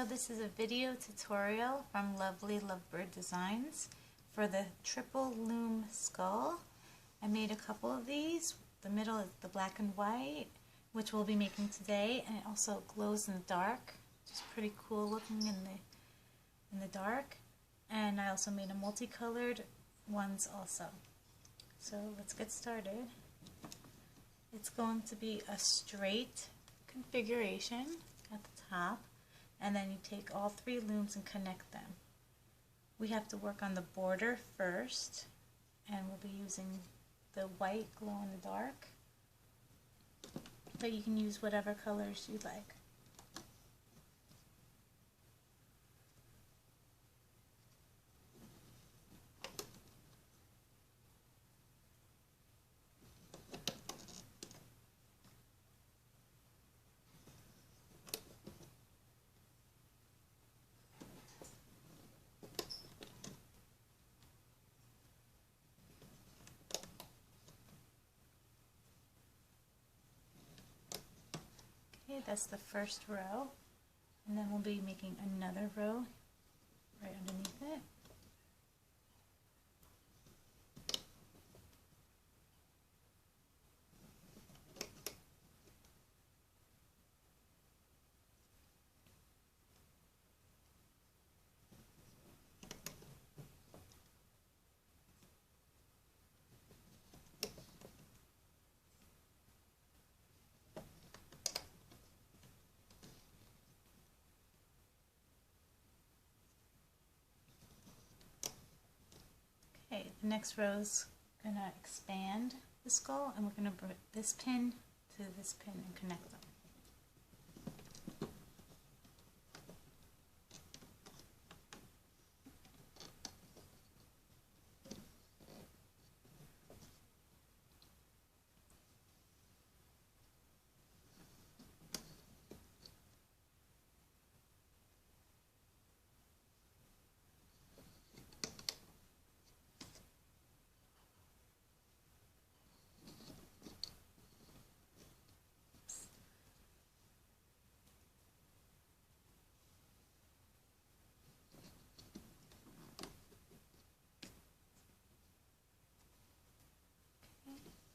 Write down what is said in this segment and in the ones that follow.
So this is a video tutorial from Lovely Lovebird Designs for the triple loom skull. I made a couple of these. The middle is the black and white, which we'll be making today, and it also glows in the dark, which is pretty cool looking in the dark. And I also made a multicolored ones also. So let's get started. It's going to be a straight configuration at the top, and then you take all three looms and connect them. We have to work on the border first, and we'll be using the white glow in the dark, but you can use whatever colors you like. Okay, that's the first row, and then we'll be making another row right underneath it. Okay, the next row is going to expand the skull, and we're going to put this pin to this pin and connect them.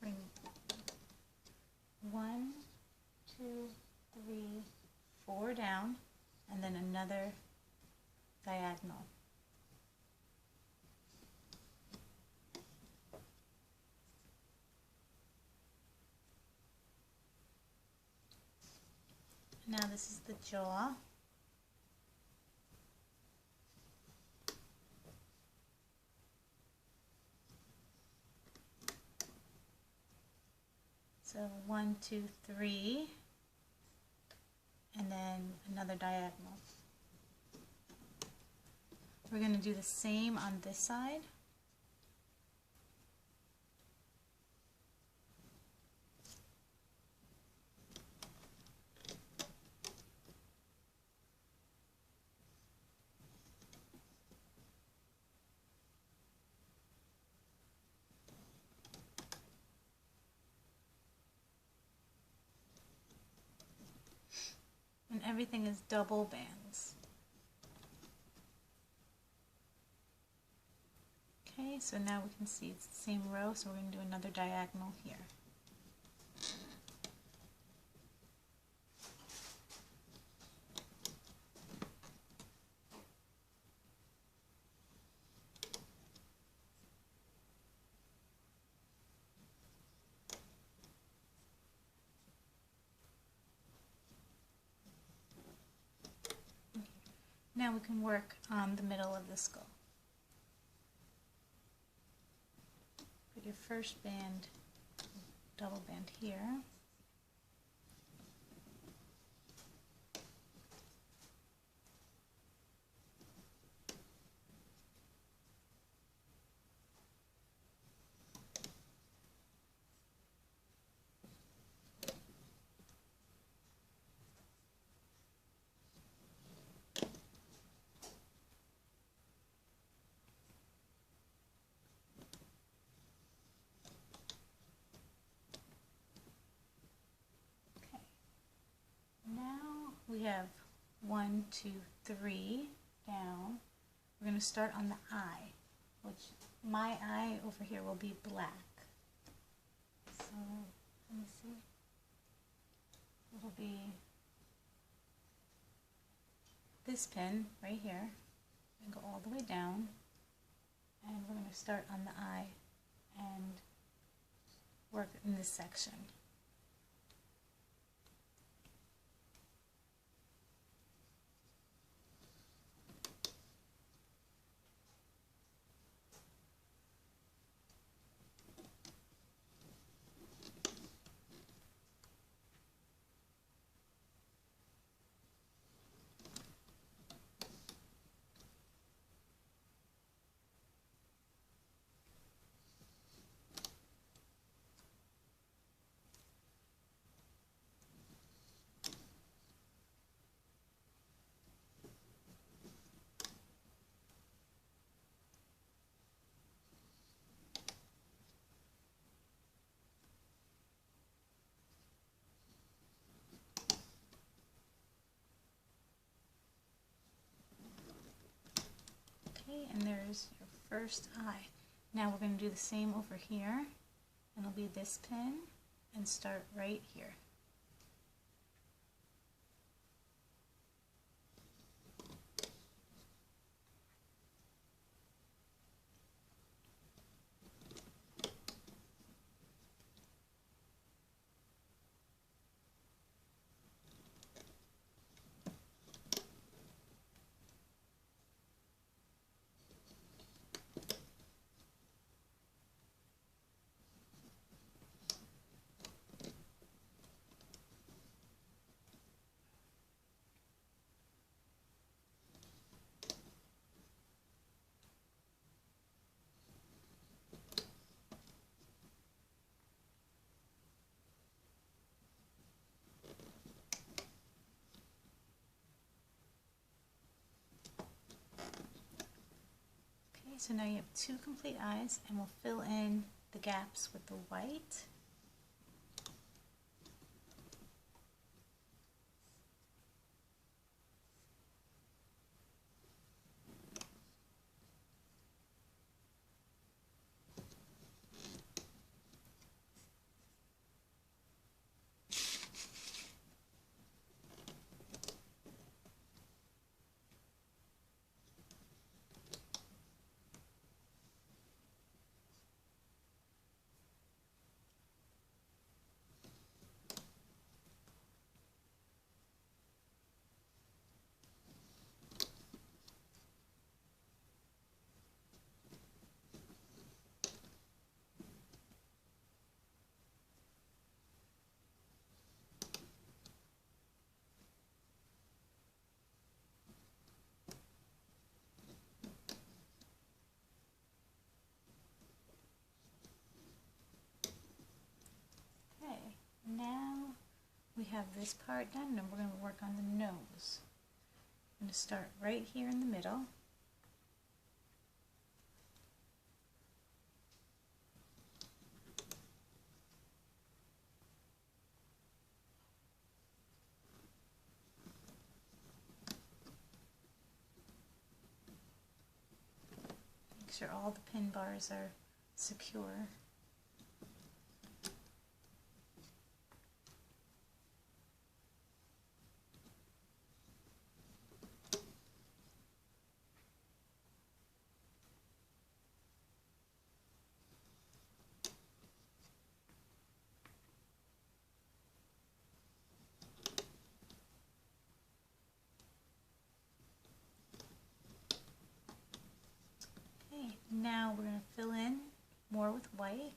Bring 1, 2, 3, 4 down, and then another diagonal. Now this is the jaw. So 1, 2, 3, and then another diagonal. We're going to do the same on this side. And everything is double bands. Okay, so now we can see it's the same row, so we're going to do another diagonal here. Now we can work on the middle of the skull. Put your first band, double band here. 1, 2, 3 down. We're going to start on the eye, which my eye over here will be black. So let me see. It'll be this pin right here and go all the way down, and we're going to start on the eye and work in this section. Okay, and there's your first eye. Now we're going to do the same over here, and it'll be this pin and start right here. So now you have 2 complete eyes, and we'll fill in the gaps with the white. Now we have this part done, and we're going to work on the nose. I'm going to start right here in the middle. Make sure all the pin bars are secure. Now we're going to fill in more with white.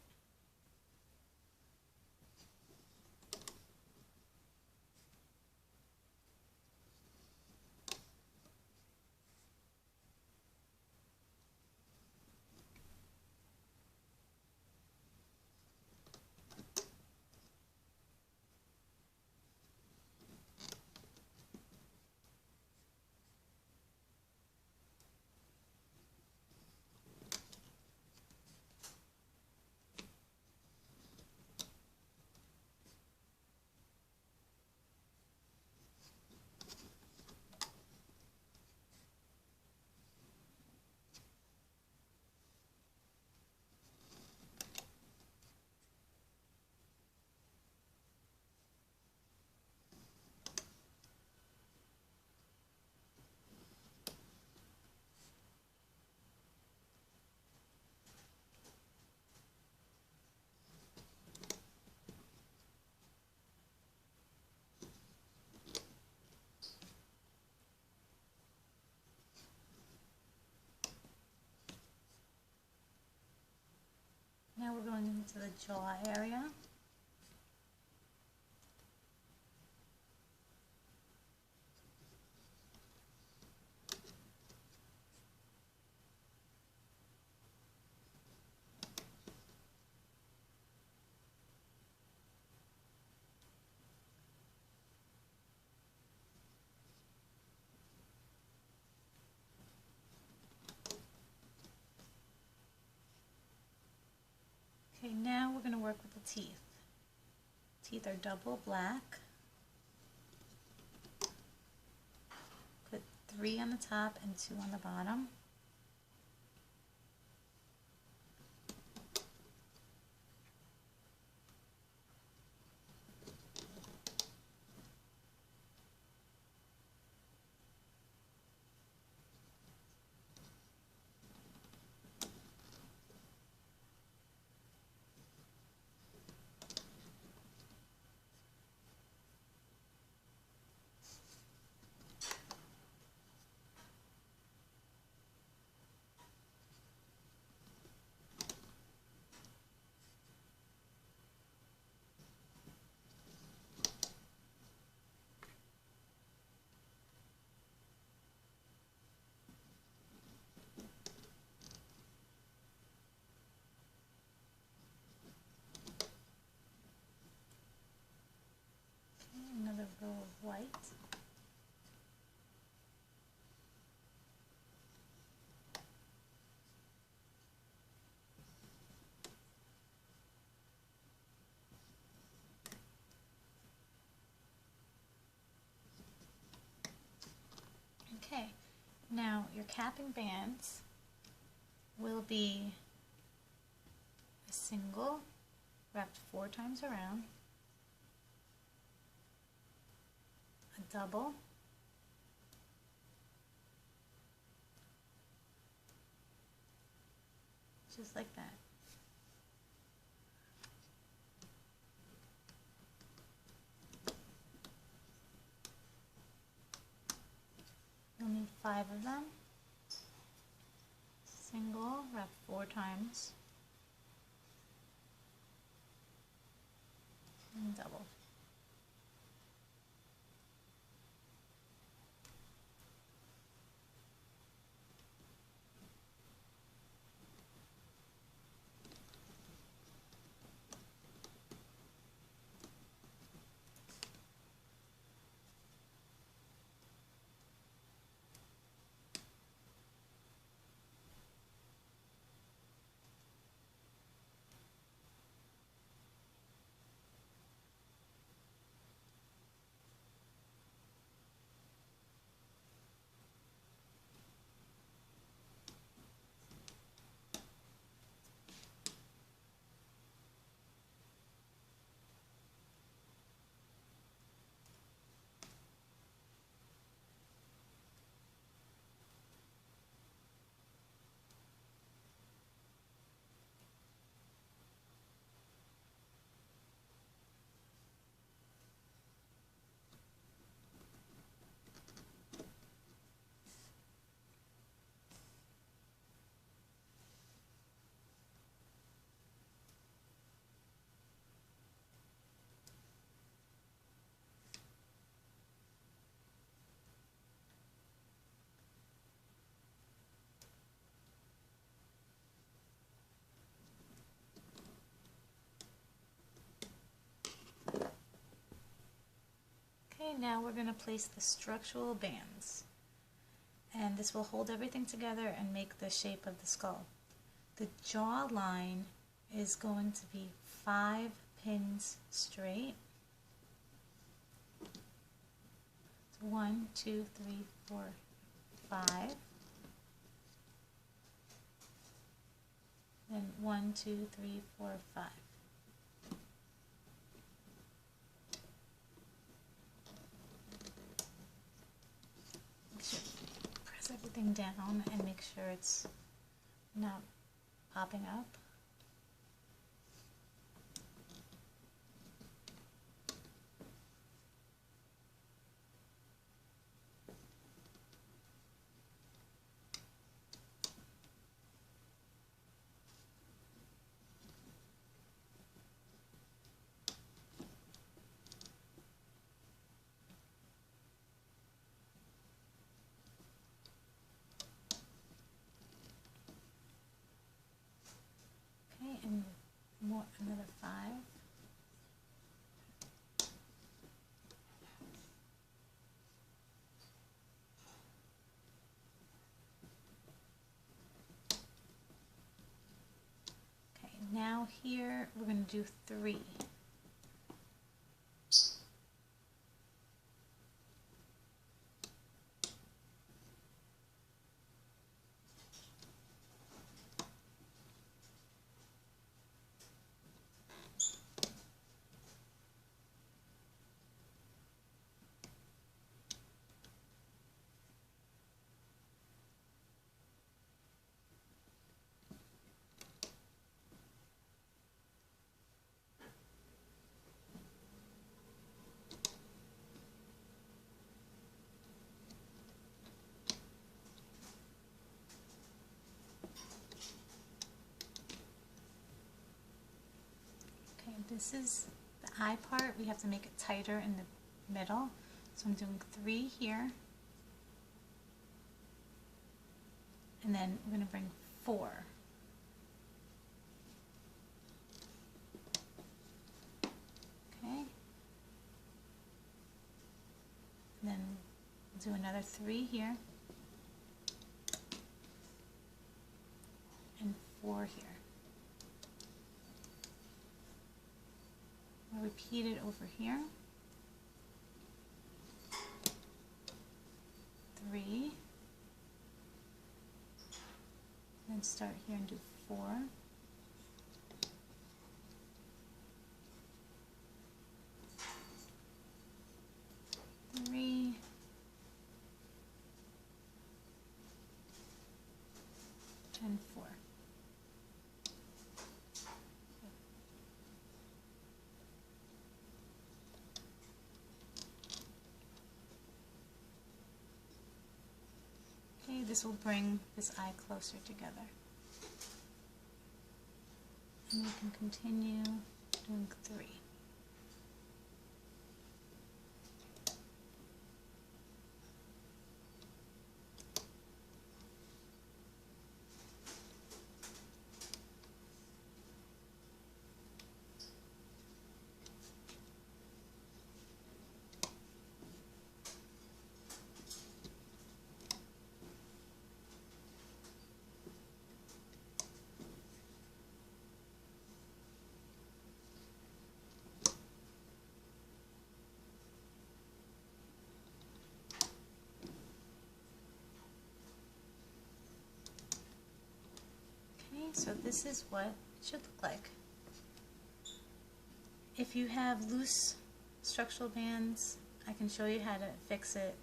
going into the jaw area. Okay, now we're going to work with the teeth. Teeth are double black. Put 3 on the top and 2 on the bottom. Another row of white. Okay, now your capping bands will be a single wrapped 4 times around, a double, just like that. You'll need 5 of them. Single, wrap 4 times, and double. Okay, now we're going to place the structural bands, and this will hold everything together and make the shape of the skull. The jaw line is going to be 5 pins straight. 1, 2, 3, 4, 5. Then 1, 2, 3, 4, 5. Press everything down and make sure it's not popping up. another 5. Okay, now here we're going to do 3. Okay, this is the eye part. We have to make it tighter in the middle. So I'm doing 3 here. And then we're going to bring 4. Okay. And then we'll do another 3 here. And 4 here. I'll repeat it over here. 3. Then start here and do 4. 3. And 4. Okay, this will bring this eye closer together. And we can continue doing 3. So this is what it should look like. If you have loose structural bands, I can show you how to fix it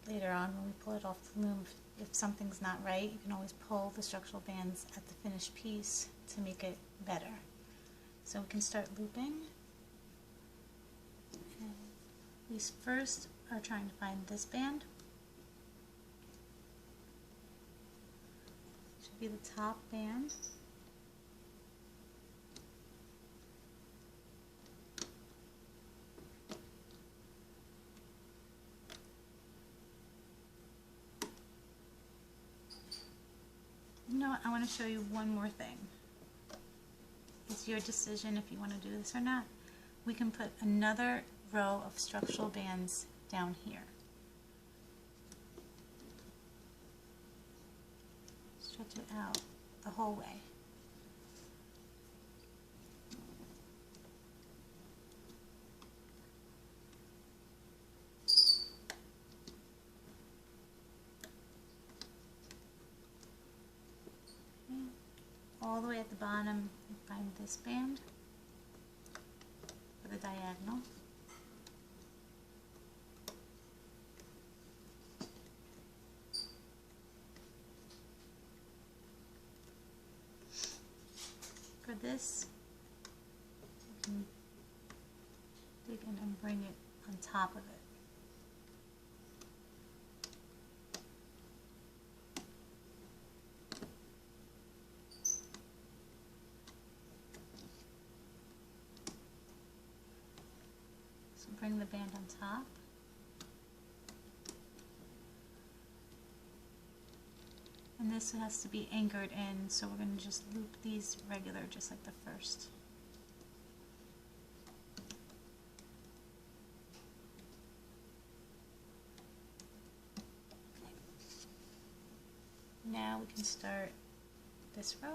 later on when we pull it off the loom. If something's not right, you can always pull the structural bands at the finished piece to make it better. So we can start looping. And we first are trying to find this band. Should be the top band. You know what, I want to show you one more thing. It's your decision if you want to do this or not. We can put another row of structural bands down here. Stretch it out the whole way. All the way at the bottom, you find this band for the diagonal. For this, you can dig in and bring it on top of it. Bring the band on top. And this has to be anchored in, so we're going to just loop these regular, just like the first. now we can start this row.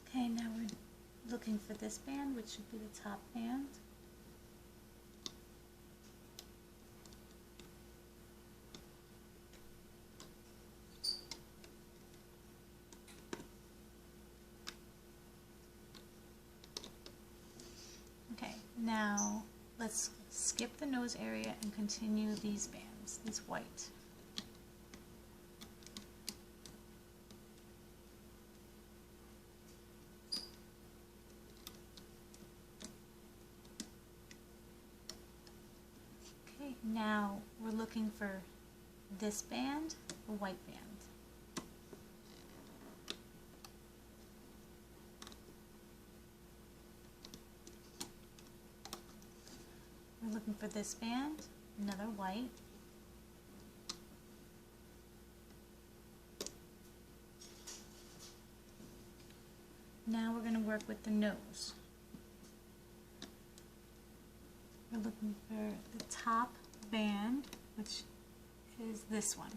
Okay, now we're looking for this band, which should be the top band. Okay, now let's skip the nose area and continue these bands, these white. Okay, now we're looking for this band, the white band. We're looking for this band, another white. Now we're going to work with the nose. We're looking for the top band, which is this one.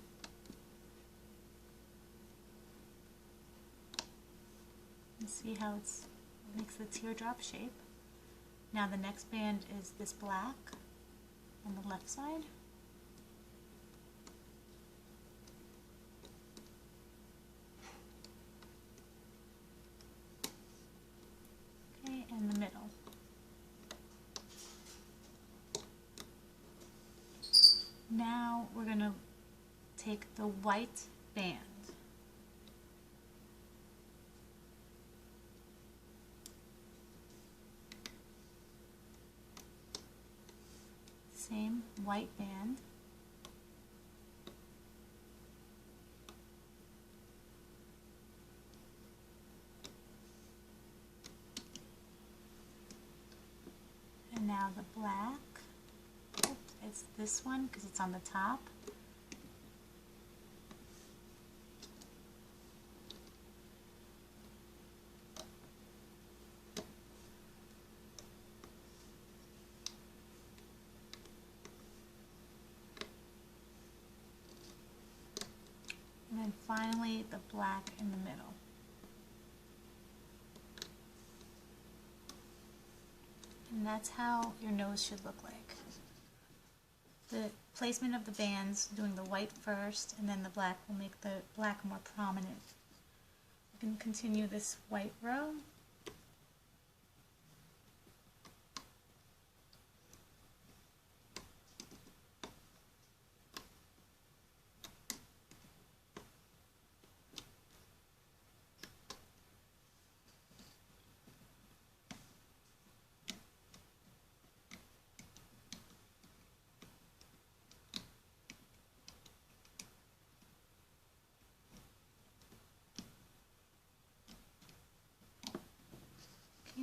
You see how it makes the teardrop shape. Now the next band is this black on the left side. Okay, and the middle. Now we're going to take the white band. Same white band. And now the black. Oops, it's this one because it's on the top. And then finally the black in the middle. And that's how your nose should look like. The placement of the bands, doing the white first and then the black, will make the black more prominent. You can continue this white row.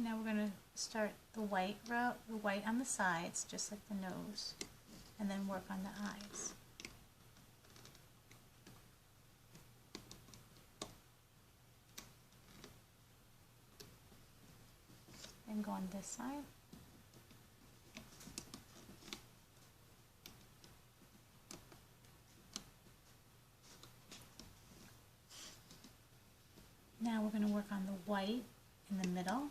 Now we're going to start the white row, the white on the sides, just like the nose, and then work on the eyes. And go on this side. Now we're going to work on the white in the middle.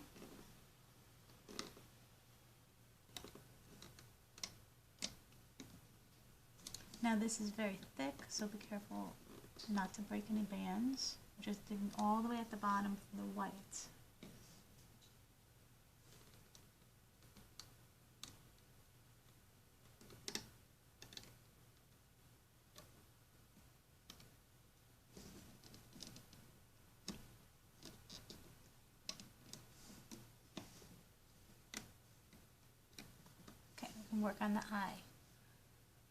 Now this is very thick, so be careful not to break any bands. Just digging all the way at the bottom for the white. Okay, we can work on the eye.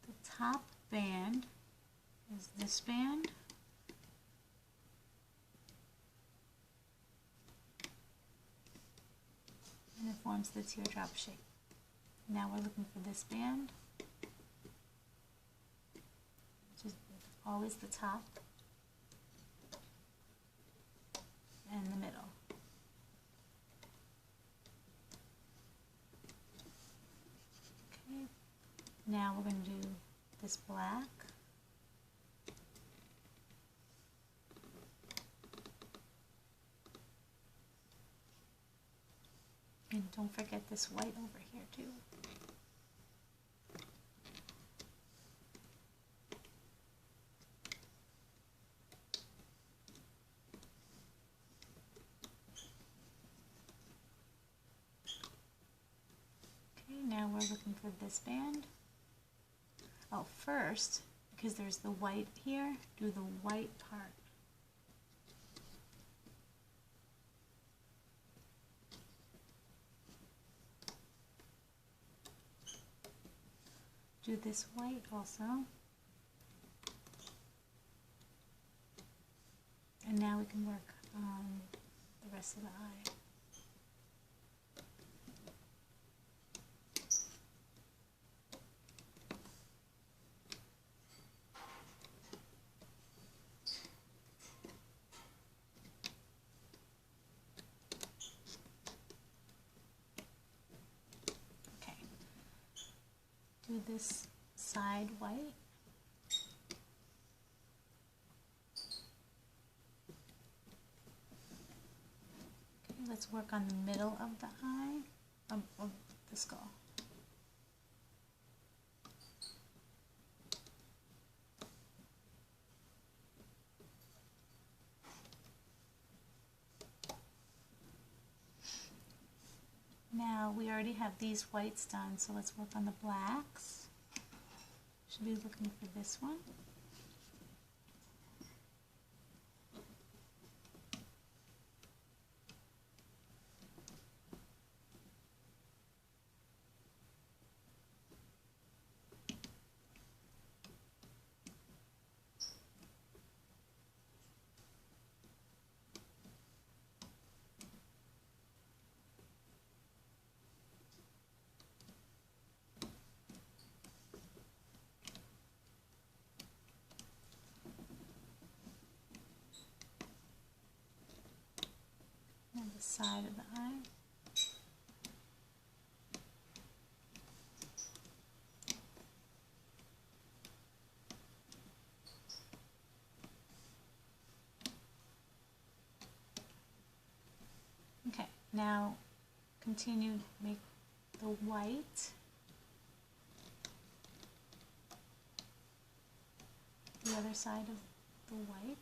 The top band is this band. And it forms the teardrop shape. Now we're looking for this band, which is always the top and the middle. Okay, now we're going to do this black. And don't forget this white over here too. Okay, now we're looking for this band. Oh, first, because there's the white here, do the white part. Do this white also. And now we can work on the rest of the eye. Do this side white. Okay, let's work on the middle of the eye, of the skull. Now we already have these whites done, so let's work on the blacks. Should be looking for this one. And the side of the eye. Okay, now continue to make the white, the other side of the white.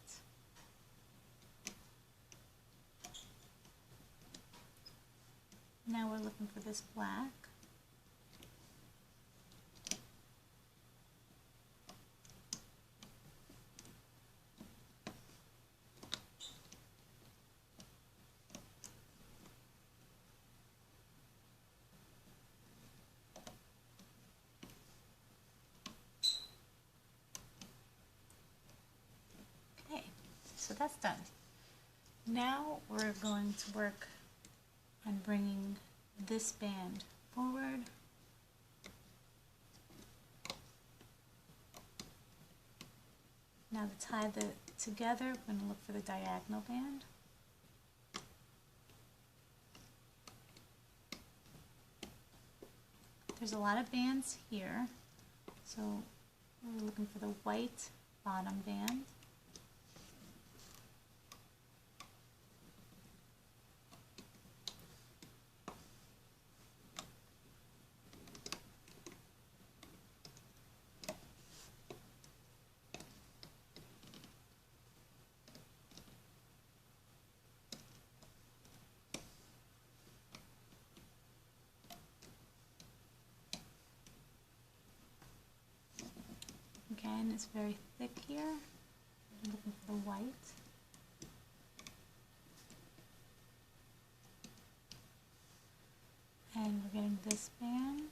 Now we're looking for this black. Okay, so that's done. Now we're going to work on bringing this band forward. Now to tie the together, we're going to look for the diagonal band. There's a lot of bands here, so we're looking for the white bottom band. Again, it's very thick here. I'm looking for the white. And we're getting this band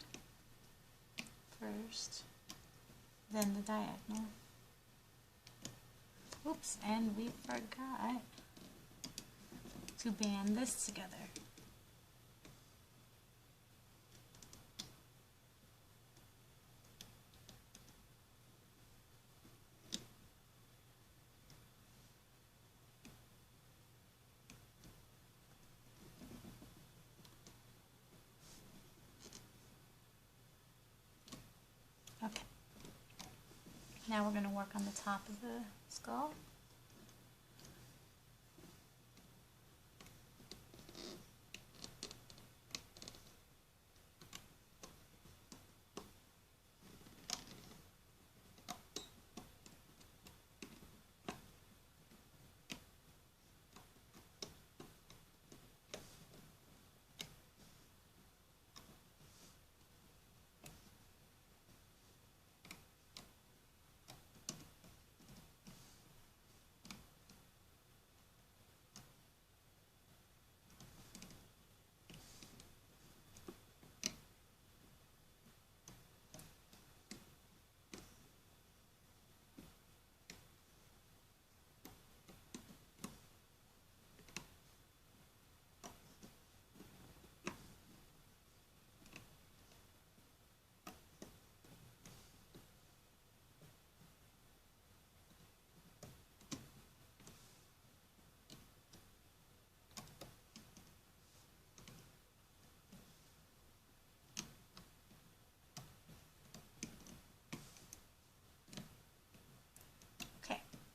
first, then the diagonal. Oops, and we forgot to band this together. Okay, now we're going to work on the top of the skull.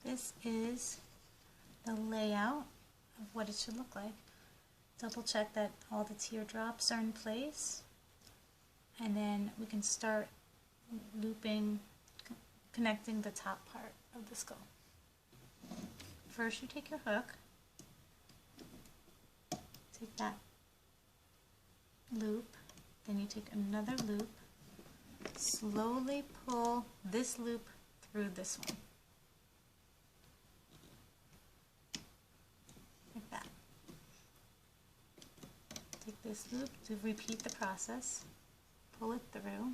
This is the layout of what it should look like. Double check that all the teardrops are in place, and then we can start looping, connecting the top part of the skull. First you take your hook, take that loop, then you take another loop, slowly pull this loop through this one. Like that. Take this loop to repeat the process, pull it through.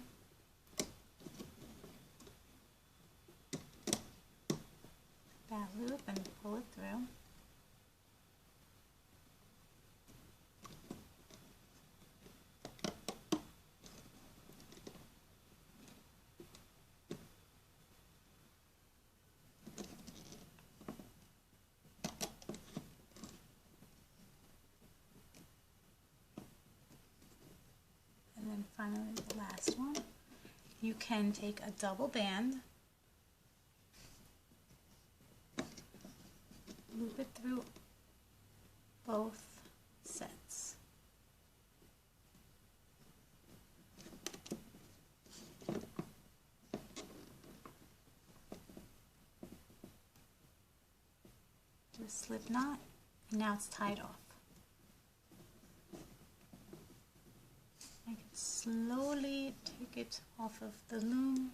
That loop and pull it through. And then finally the last one. You can take a double band, loop it through both sets. Do a slip knot, and now it's tied off. I can slowly take it off of the loom.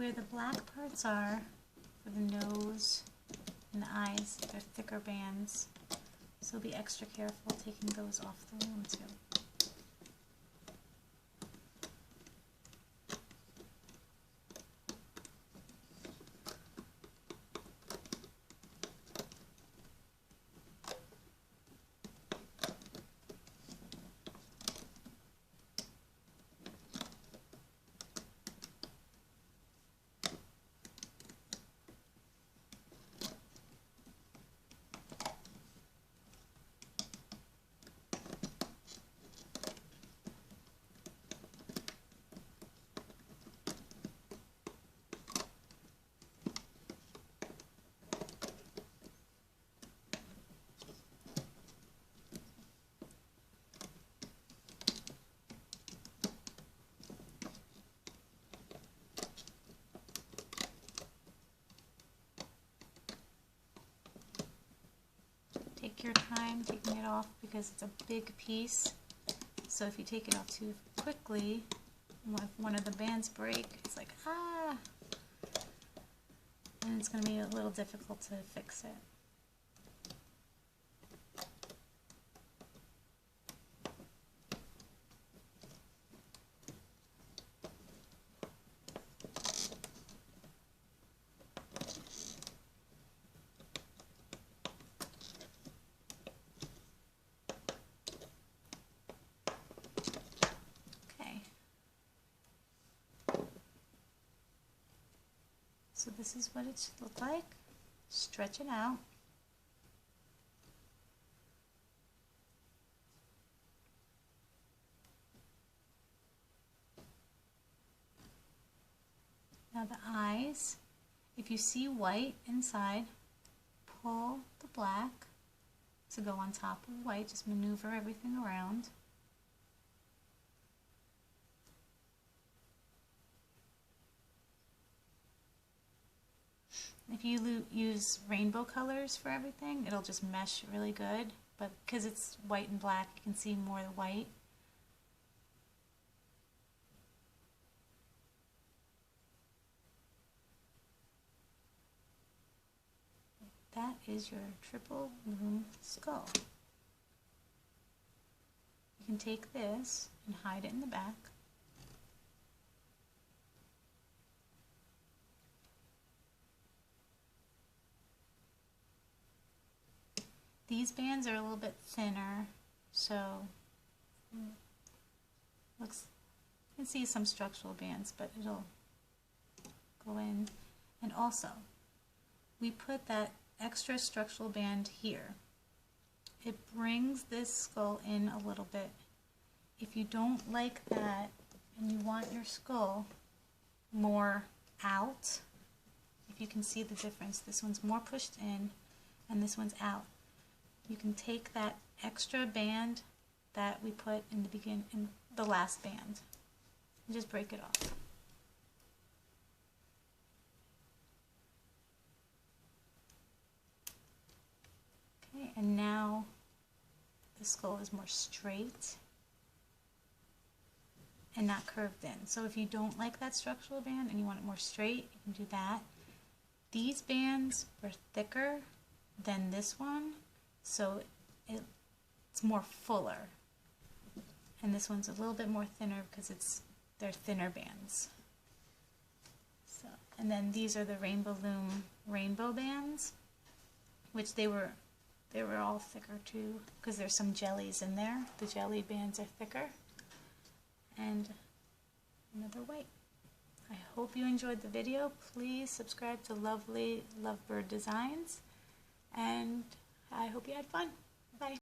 where the black parts are for the nose and the eyes, they're thicker bands, so be extra careful taking those off the loom too. Take your time taking it off because it's a big piece, so if you take it off too quickly, one of the bands break, it's like ah, and it's going to be a little difficult to fix it. So this is what it should look like. Stretch it out. Now the eyes, if you see white inside, pull the black to go on top of white. Just maneuver everything around. If you use rainbow colors for everything, it'll just mesh really good, but because it's white and black, you can see more of the white. That is your triple loom skull. You can take this and hide it in the back. These bands are a little bit thinner, so looks, you can see some structural bands, but it'll go in. And also, we put that extra structural band here. It brings this skull in a little bit. If you don't like that and you want your skull more out, if you can see the difference, this one's more pushed in and this one's out. You can take that extra band that we put in the beginning, in the last band, and just break it off. Okay, and now the skull is more straight and not curved in. So if you don't like that structural band and you want it more straight, you can do that. These bands are thicker than this one, so it's more fuller. And this one's a little bit more thinner because they're thinner bands. So, and then these are the Rainbow Loom rainbow bands, which they were all thicker too because there's some jellies in there. The jelly bands are thicker. And another white. I hope you enjoyed the video. Please subscribe to Lovely Lovebird Designs, and I hope you had fun.